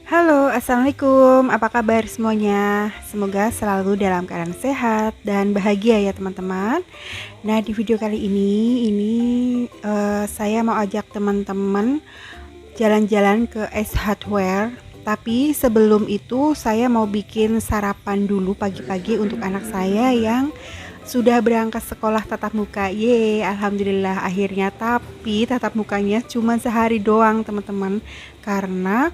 Halo, assalamualaikum. Apa kabar semuanya? Semoga selalu dalam keadaan sehat dan bahagia ya teman-teman. Nah, di video kali ini saya mau ajak teman-teman jalan-jalan ke Ace Hardware. Tapi sebelum itu saya mau bikin sarapan dulu pagi-pagi untuk anak saya yang sudah berangkat sekolah tatap muka. Yeay, alhamdulillah akhirnya. Tapi tatap mukanya cuma sehari doang teman-teman, karena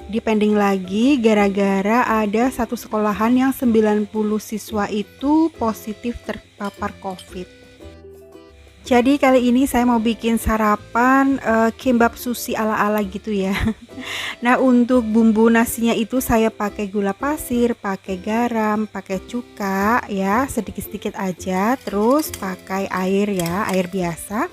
dipending lagi gara-gara ada satu sekolahan yang 90 siswa itu positif terpapar COVID. Jadi kali ini saya mau bikin sarapan kimbap sushi ala-ala gitu ya. Nah, untuk bumbu nasinya itu saya pakai gula pasir, pakai garam, pakai cuka ya, sedikit-sedikit aja, terus pakai air ya, air biasa.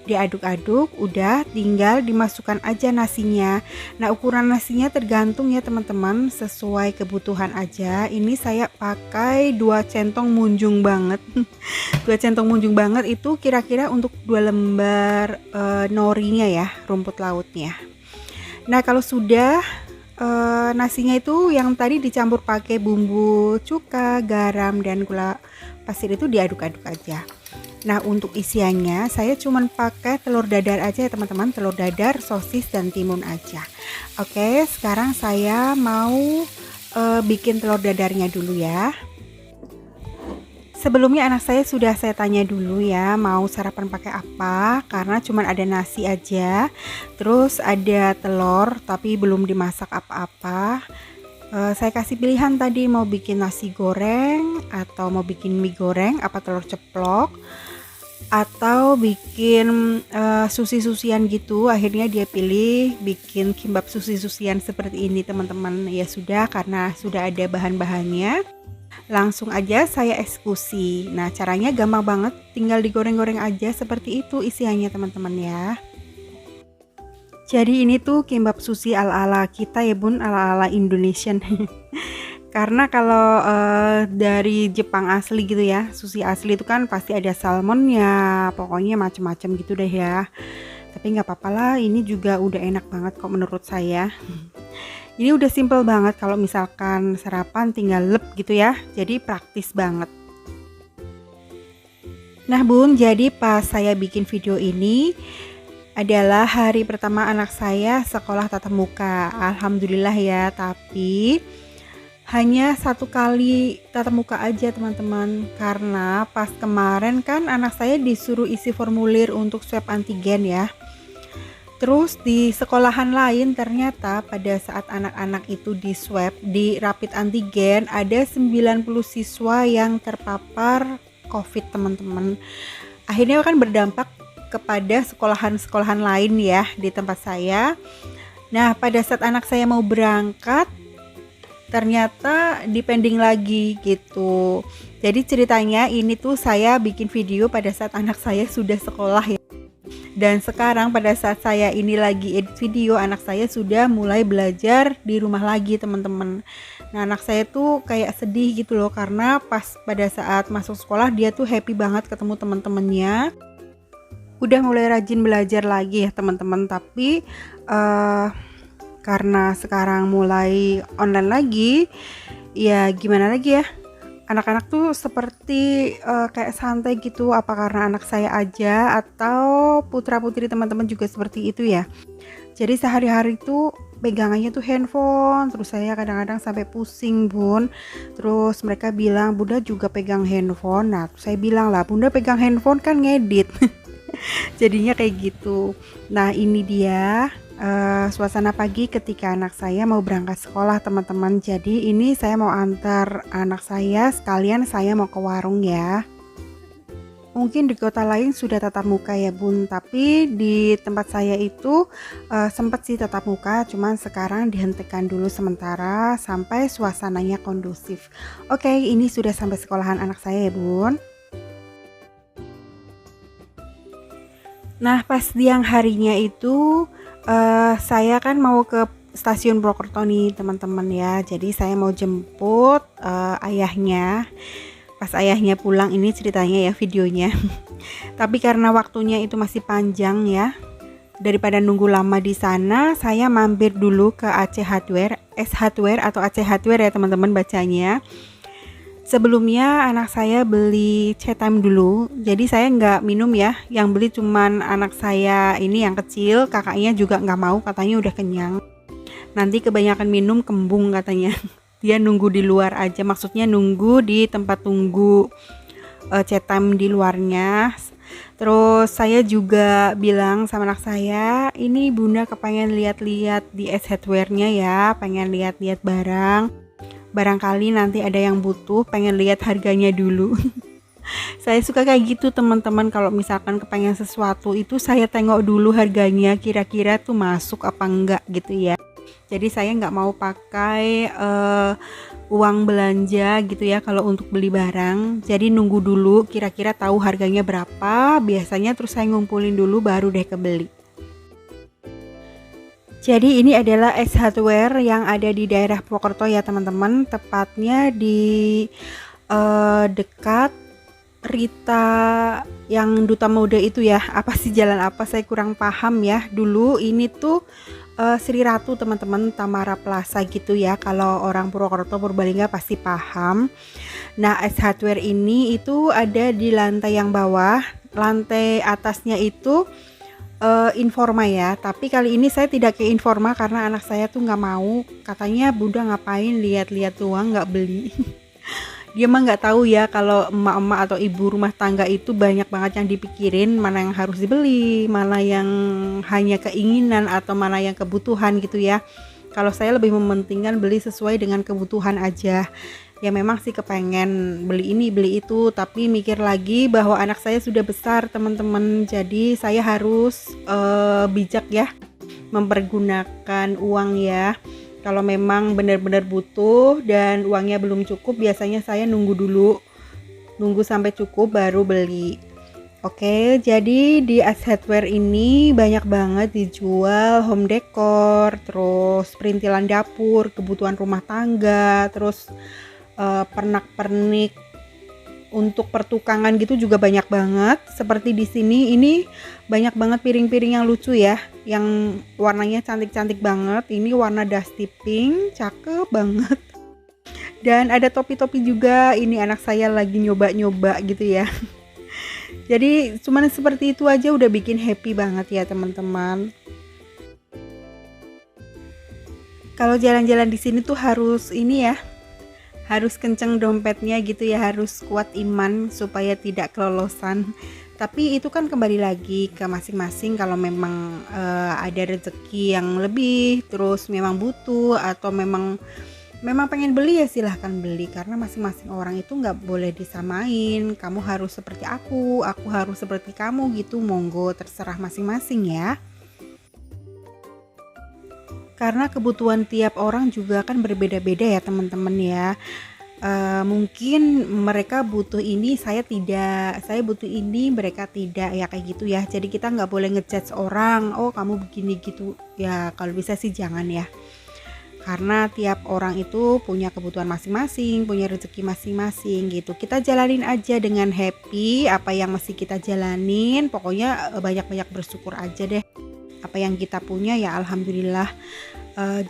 Diaduk-aduk, udah tinggal dimasukkan aja nasinya. Nah, ukuran nasinya tergantung ya teman-teman, sesuai kebutuhan aja. Ini saya pakai 2 centong munjung banget. 2 centong munjung banget itu kira-kira untuk 2 lembar norinya ya, rumput lautnya. Nah, kalau sudah nasinya itu yang tadi dicampur pakai bumbu cuka, garam, dan gula pasir itu diaduk-aduk aja. Nah, untuk isiannya saya cuman pakai telur dadar aja ya teman-teman, telur dadar, sosis, dan timun aja. Oke, sekarang saya mau bikin telur dadarnya dulu ya. Sebelumnya anak saya sudah saya tanya dulu ya mau sarapan pakai apa, karena cuman ada nasi aja, terus ada telur tapi belum dimasak apa-apa. Saya kasih pilihan tadi mau bikin nasi goreng atau mau bikin mie goreng apa telur ceplok atau bikin sushi-susian gitu. Akhirnya dia pilih bikin kimbap sushi-susian seperti ini teman-teman. Ya sudah, karena sudah ada bahan-bahannya, langsung aja saya eksekusi. Nah, caranya gampang banget, tinggal digoreng-goreng aja seperti itu isiannya teman-teman ya. Jadi ini tuh kimbap sushi ala-ala kita ya bun, ala-ala Indonesian. Karena kalau dari Jepang asli gitu ya, sushi asli itu kan pasti ada salmonnya, pokoknya macem-macem gitu deh ya. Tapi nggak apa-apa lah, ini juga udah enak banget kok menurut saya. Ini udah simple banget, kalau misalkan sarapan tinggal lep gitu ya, jadi praktis banget. Nah bun, jadi pas saya bikin video ini adalah hari pertama anak saya sekolah tatap muka. Alhamdulillah ya, tapi hanya 1 kali tatap muka aja teman-teman, karena pas kemarin kan anak saya disuruh isi formulir untuk swab antigen ya. Terus di sekolahan lain ternyata pada saat anak-anak itu di swab, di rapid antigen, ada 90 siswa yang terpapar COVID teman-teman. Akhirnya kan berdampak kepada sekolahan-sekolahan lain ya di tempat saya. Nah, pada saat anak saya mau berangkat ternyata dipending lagi gitu. Jadi ceritanya ini tuh saya bikin video pada saat anak saya sudah sekolah ya. Dan sekarang pada saat saya ini lagi edit video, anak saya sudah mulai belajar di rumah lagi teman-teman. Nah, anak saya tuh kayak sedih gitu loh, karena pas pada saat masuk sekolah dia tuh happy banget ketemu teman-temannya. Udah mulai rajin belajar lagi ya teman-teman, tapi karena sekarang mulai online lagi, ya gimana lagi ya, anak-anak tuh seperti kayak santai gitu. Apa karena anak saya aja atau putra-putri teman-teman juga seperti itu ya. Jadi sehari-hari tuh pegangannya tuh handphone, terus saya kadang-kadang sampai pusing bun. Terus mereka bilang bunda juga pegang handphone. Nah, saya bilang lah bunda pegang handphone kan ngedit. Jadinya kayak gitu. Nah, ini dia suasana pagi ketika anak saya mau berangkat sekolah teman-teman. Jadi ini saya mau antar anak saya sekalian saya mau ke warung ya. Mungkin di kota lain sudah tatap muka ya bun, tapi di tempat saya itu sempat sih tatap muka, cuman sekarang dihentikan dulu sementara sampai suasananya kondusif. Oke, ini sudah sampai sekolahan anak saya ya bun. Nah, pas siang harinya itu saya kan mau ke stasiun Purwokerto nih teman-teman ya. Jadi saya mau jemput ayahnya. Pas ayahnya pulang, ini ceritanya ya videonya. Tapi karena waktunya itu masih panjang ya, daripada nunggu lama di sana, saya mampir dulu ke Ace Hardware. S Hardware atau AC Hardware ya teman-teman bacanya. Sebelumnya anak saya beli cat time dulu, jadi saya nggak minum ya, yang beli cuman anak saya ini yang kecil, kakaknya juga nggak mau, katanya udah kenyang. Nanti kebanyakan minum kembung katanya. Dia nunggu di luar aja, maksudnya nunggu di tempat tunggu cat time di luarnya. Terus saya juga bilang sama anak saya, ini bunda kepengen lihat-lihat di S Hardware-nya ya, pengen lihat-lihat barang. Barangkali nanti ada yang butuh, pengen lihat harganya dulu. Saya suka kayak gitu teman-teman, kalau misalkan kepengen sesuatu itu saya tengok dulu harganya, kira-kira tuh masuk apa enggak gitu ya. Jadi saya nggak mau pakai uang belanja gitu ya kalau untuk beli barang. Jadi nunggu dulu kira-kira tahu harganya berapa, biasanya terus saya ngumpulin dulu baru deh kebeli. Jadi ini adalah S Hardware yang ada di daerah Purwokerto ya teman-teman, tepatnya di dekat Rita yang Duta Mode itu ya. Apa sih jalan apa, saya kurang paham ya. Dulu ini tuh Sri Ratu teman-teman, Tamara Plaza gitu ya. Kalau orang Purwokerto Purbalingga pasti paham. Nah, S Hardware ini itu ada di lantai yang bawah. Lantai atasnya itu Informa ya, tapi kali ini saya tidak ke Informa karena anak saya tuh nggak mau, katanya bunda ngapain lihat-lihat doang nggak beli. Dia mah nggak tahu ya kalau emak-emak atau ibu rumah tangga itu banyak banget yang dipikirin, mana yang harus dibeli, mana yang hanya keinginan atau mana yang kebutuhan gitu ya. Kalau saya lebih mementingkan beli sesuai dengan kebutuhan aja. Ya memang sih kepengen beli ini beli itu, tapi mikir lagi bahwa anak saya sudah besar teman-teman, jadi saya harus bijak ya mempergunakan uang ya. Kalau memang benar-benar butuh dan uangnya belum cukup, biasanya saya nunggu dulu, nunggu sampai cukup baru beli. Oke, jadi di S Hardware ini banyak banget dijual home decor, terus perintilan dapur, kebutuhan rumah tangga, terus pernak-pernik untuk pertukangan gitu juga banyak banget. Seperti di sini ini banyak banget piring-piring yang lucu ya, yang warnanya cantik-cantik banget. Ini warna dusty pink, cakep banget. Dan ada topi-topi juga. Ini anak saya lagi nyoba-nyoba gitu ya. Jadi cuman seperti itu aja udah bikin happy banget ya teman-teman. Kalau jalan-jalan di sini tuh harus ini ya, harus kenceng dompetnya gitu ya, harus kuat iman supaya tidak kelolosan. Tapi itu kan kembali lagi ke masing-masing, kalau memang ada rezeki yang lebih, terus memang butuh atau memang pengen beli ya silahkan beli, karena masing-masing orang itu nggak boleh disamain, kamu harus seperti aku harus seperti kamu gitu, monggo terserah masing-masing ya. Karena kebutuhan tiap orang juga kan berbeda-beda ya teman-teman ya. Mungkin mereka butuh ini, saya tidak, saya butuh ini, mereka tidak ya, kayak gitu ya. Jadi kita nggak boleh ngejudge orang, oh kamu begini gitu ya, kalau bisa sih jangan ya. Karena tiap orang itu punya kebutuhan masing-masing, punya rezeki masing-masing gitu. Kita jalanin aja dengan happy apa yang mesti kita jalanin, pokoknya banyak-banyak bersyukur aja deh. Apa yang kita punya ya alhamdulillah.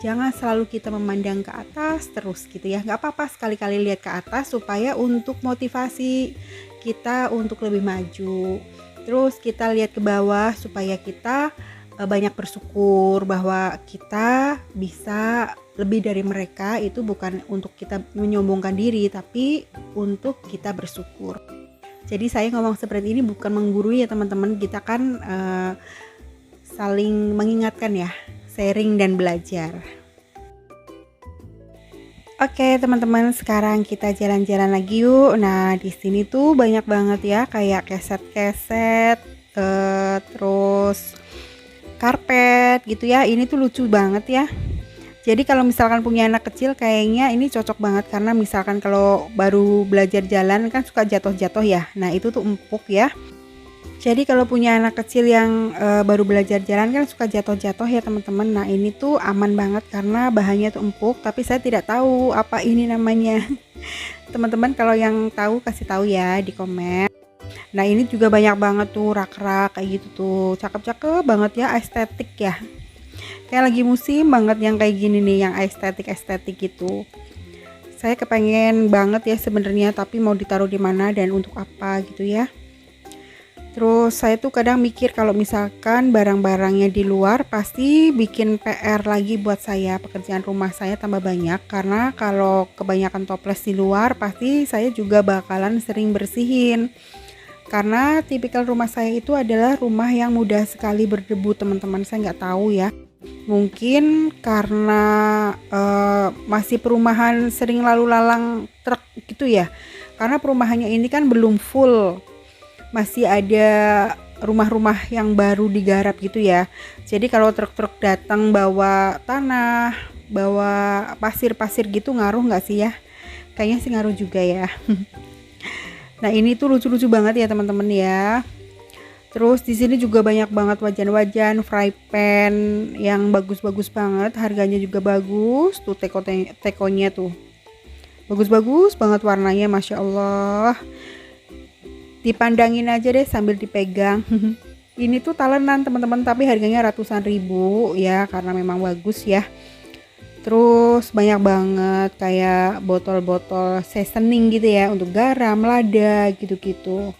Jangan selalu kita memandang ke atas terus gitu ya, nggak apa-apa sekali-kali lihat ke atas supaya untuk motivasi kita untuk lebih maju. Terus kita lihat ke bawah supaya kita banyak bersyukur bahwa kita bisa lebih dari mereka, itu bukan untuk kita menyombongkan diri tapi untuk kita bersyukur. Jadi saya ngomong seperti ini bukan menggurui ya teman-teman, kita kan saling mengingatkan ya, sharing dan belajar. Oke teman-teman, sekarang kita jalan-jalan lagi yuk. Nah di sini tuh banyak banget ya kayak keset-keset, terus karpet gitu ya. Ini tuh lucu banget ya. Jadi kalau misalkan punya anak kecil kayaknya ini cocok banget, karena misalkan kalau baru belajar jalan kan suka jatuh-jatuh ya. Nah itu tuh empuk ya. Jadi kalau punya anak kecil yang baru belajar jalan kan suka jatuh-jatuh ya teman-teman. Nah ini tuh aman banget karena bahannya tuh empuk, tapi saya tidak tahu apa ini namanya. Teman-teman kalau yang tahu kasih tahu ya di komen. Nah ini juga banyak banget tuh rak-rak kayak gitu tuh, cakep-cakep banget ya, estetik ya. kayak lagi musim banget yang kayak gini nih, yang estetik gitu. Saya kepengen banget ya sebenarnya, tapi mau ditaruh di mana dan untuk apa gitu ya. Terus saya tuh kadang mikir kalau misalkan barang-barangnya di luar pasti bikin PR lagi buat saya, pekerjaan rumah saya tambah banyak, karena kalau kebanyakan toples di luar pasti saya juga bakalan sering bersihin. Karena tipikal rumah saya itu adalah rumah yang mudah sekali berdebu, teman-teman. Saya nggak tahu ya, mungkin karena masih perumahan sering lalu lalang truk gitu ya, karena perumahannya ini kan belum full, masih ada rumah-rumah yang baru digarap gitu ya. Jadi kalau truk-truk datang bawa tanah, bawa pasir-pasir gitu, ngaruh nggak sih ya? Kayaknya sih ngaruh juga ya. Nah ini tuh lucu-lucu banget ya teman-teman ya. Terus di sini juga banyak banget wajan-wajan, fry pan yang bagus-bagus banget, harganya juga bagus. Tuh tekonya tuh bagus-bagus banget warnanya, masya Allah. Dipandangin aja deh sambil dipegang. Ini tuh talenan teman-teman, tapi harganya ratusan ribu ya, karena memang bagus ya. Terus banyak banget kayak botol-botol seasoning gitu ya, untuk garam, lada gitu-gitu.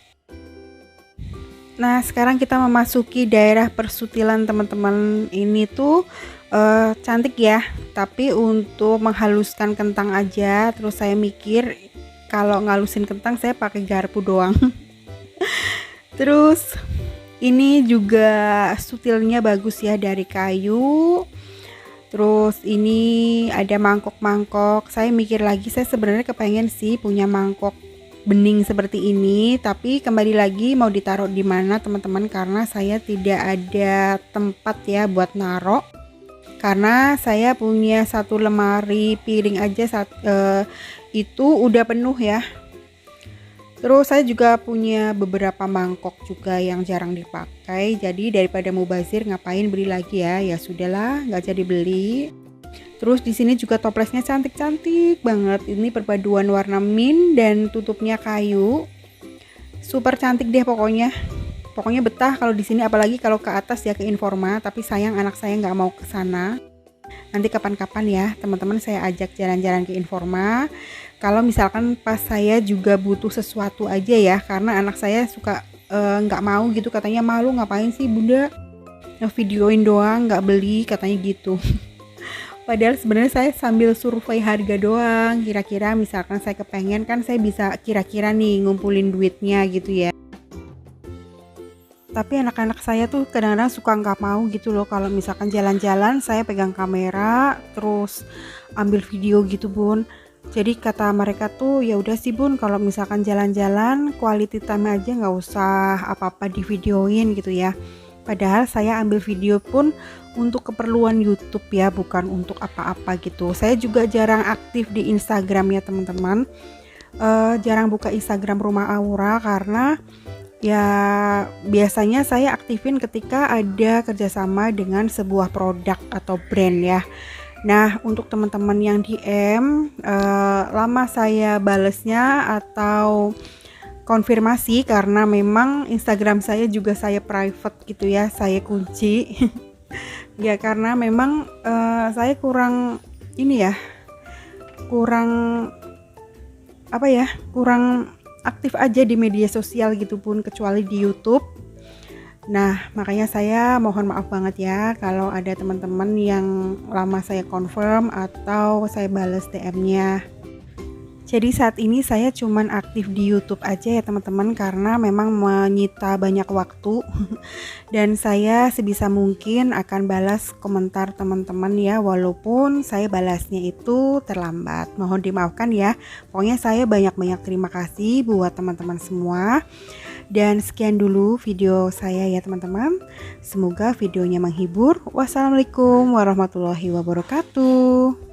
Nah sekarang kita memasuki daerah persutilan teman-teman. Ini tuh cantik ya, tapi untuk menghaluskan kentang aja. Terus saya mikir kalau ngalusin kentang saya pakai garpu doang. Terus ini juga sutilnya bagus ya, dari kayu. Terus ini ada mangkok-mangkok. Saya mikir lagi, saya sebenarnya kepengen sih punya mangkok bening seperti ini, tapi kembali lagi mau ditaruh di mana teman-teman, karena saya tidak ada tempat ya buat narok. Karena saya punya satu lemari piring aja itu udah penuh ya. Terus saya juga punya beberapa mangkok juga yang jarang dipakai. Jadi daripada mubazir ngapain beli lagi ya? Ya sudahlah, nggak jadi beli. Terus di sini juga toplesnya cantik-cantik banget. Ini perpaduan warna mint dan tutupnya kayu. Super cantik deh pokoknya. Pokoknya betah kalau di sini, apalagi kalau ke atas ya, ke Informa. Tapi sayang anak saya nggak mau ke sana. Nanti kapan-kapan ya teman-teman saya ajak jalan-jalan ke Informa. Kalau misalkan pas saya juga butuh sesuatu aja ya, karena anak saya suka nggak mau gitu, katanya malu, ngapain sih bunda videoin doang nggak beli, katanya gitu. Padahal sebenarnya saya sambil survei harga doang, kira-kira misalkan saya kepengen kan saya bisa kira-kira nih ngumpulin duitnya gitu ya. Tapi anak-anak saya tuh kadang-kadang suka nggak mau gitu loh, kalau misalkan jalan-jalan saya pegang kamera terus ambil video gitu bun. Jadi kata mereka tuh, ya udah sih bun, kalau misalkan jalan-jalan quality time aja, nggak usah apa-apa di videoin gitu ya. Padahal saya ambil video pun untuk keperluan YouTube ya, bukan untuk apa-apa gitu. Saya juga jarang aktif di Instagram ya teman-teman. Jarang buka Instagram Rumah Aura, karena ya biasanya saya aktifin ketika ada kerjasama dengan sebuah produk atau brand ya. Nah untuk teman-teman yang DM, lama saya balesnya atau konfirmasi, karena memang Instagram saya juga saya private gitu ya, saya kunci. Ya karena memang saya kurang ini ya, kurang apa ya, kurang aktif aja di media sosial gitu pun, kecuali di YouTube. Nah makanya saya mohon maaf banget ya kalau ada teman-teman yang lama saya confirm atau saya bales DM-nya. Jadi saat ini saya cuman aktif di YouTube aja ya teman-teman, karena memang menyita banyak waktu. Dan saya sebisa mungkin akan balas komentar teman-teman ya, walaupun saya balasnya itu terlambat. Mohon dimaafkan ya. Pokoknya saya banyak-banyak terima kasih buat teman-teman semua. Dan sekian dulu video saya ya teman-teman. Semoga videonya menghibur. Wassalamualaikum warahmatullahi wabarakatuh.